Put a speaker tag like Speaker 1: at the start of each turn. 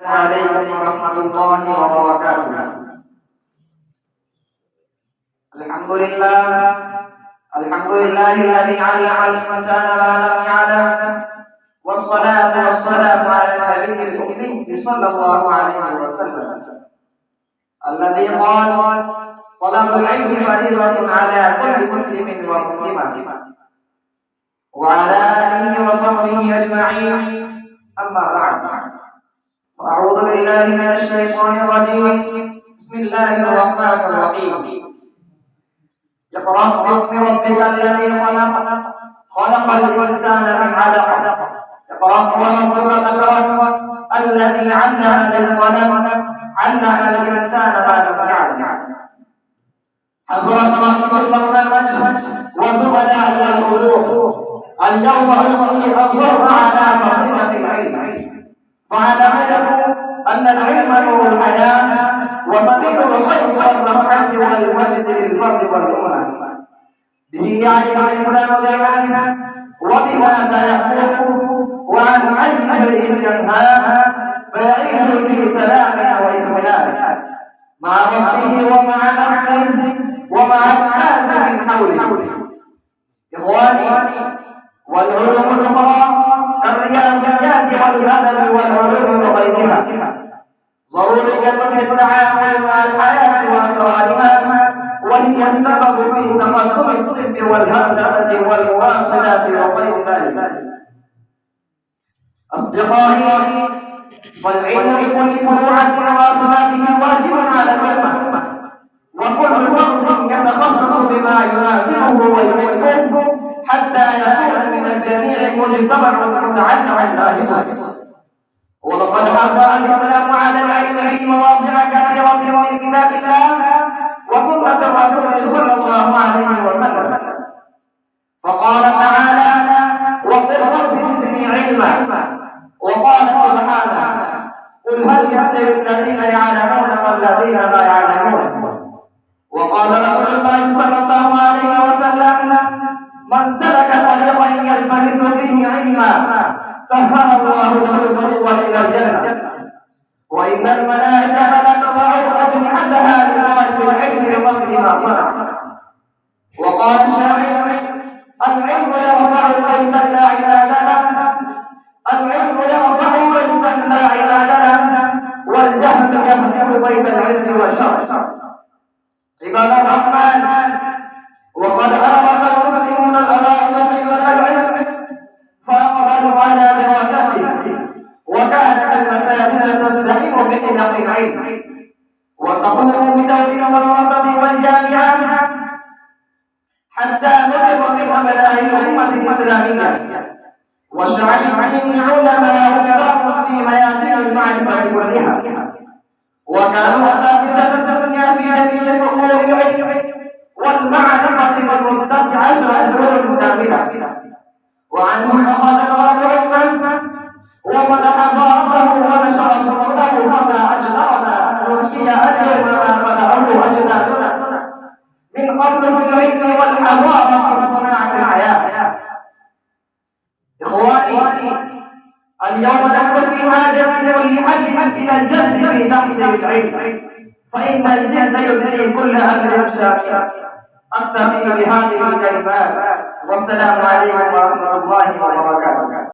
Speaker 1: عليكم ورحمة الله وبركاته. الحمد لله الذي علم الإنسان ما لم يعلم، والصلاة والسلام على النبي الأمي صلى الله عليه وسلم الذي قال: طلب العلم فريضة على كل مسلم ومسلمة، وعلى آله وصحبه أجمعين. أما بعد، أعوذ بالله من الشيطان الرجيم. بسم الله الرحمن الرحيم. اقرأ باسم ربك الذي خلق، خلق الإنسان من علق. اقرأ وربك الأكرم الذي علم بالقلم، علم الإنسان ما لم يعلم. حضرت رحمة البرنامج وزملاء القلوب، اليوم ألقي الضوء على فضيلة العلم، فاعلموا أن العلم نور الحياة وسبيل الخير والرفعة والمجد للفرد والأمة. به يعرف الإنسان دينه وبماذا يأمره وعن أي شيء ينهاه، فيعيش في سلام واطمئنان مع ربه ومع نفسه ومع الناس من حوله. إخواني، والعلوم الأخرى كالرياضيات والأدب والعلوم وغيرها ضرورية في التعامل مع الحياة وأسرارها، وهي السبب في تقدم الطب والهندسة والمواصلات وغير ذلك. أصدقائي، فالعلم بكل فروعه وواصلاته واجب على الأمة، وكل فرد يتخصص بما يناسبه ويحبه حتى يكون من الجميع مجتمع متعلما ناهضا. ولقد حث الإسلام على العلم في مواضع كثيرة من كتاب الله وسنة الرسول صلى الله عليه وسلم، فقال تعالى: وقل رب زدني علما. وقال سبحانه: قل هل يستوي الذين يعلمون والذين لا يعلمون. وقال رسول الله صلى الله عليه وسلم: من سلك طريقا يلتمس فيه علما سهل الله له طريقا الى الجنه، وان الملائكه لتضع اجنحتها لطالب العلم لضمن ما صنع. وقال الشاعر: العلم يرفع بيتا لا عباد له، العلم يرفع بيتا لا عباد له، والجهل يهدم بيت العز والشر. عباد الرحمن، وقد أدرك المسلمون الأوائل قيمة العلم فأقبلوا على دراسته، وكانت المساجد تزدحم بحلق العلم وتقوم بدور المدرسة والجامعات حتى نفض من أبناء الأمة الإسلامية وشعب الدين علماء كرام في ميادين المعرفة كلها، وكانوا أساتذة الدنيا في جميع أمور العلم والمعرفة للمدة 10 أشهر كاملة. وعنهم أخذ الغرب علما وقد حصاته ونشر شروطه، فما أجدرنا أن نحيي اليوم ما بدأه أجدادنا من قبل في العلم والحضارة وصناعة الحياة. إخواني، اليوم نحن في حاجة كل حد إلى الجد في تحصيل العلم، فإن الجد يدري كل أمر شاق. أكتفي بهذه الكلمات، والسلام عليكم ورحمة الله وبركاته.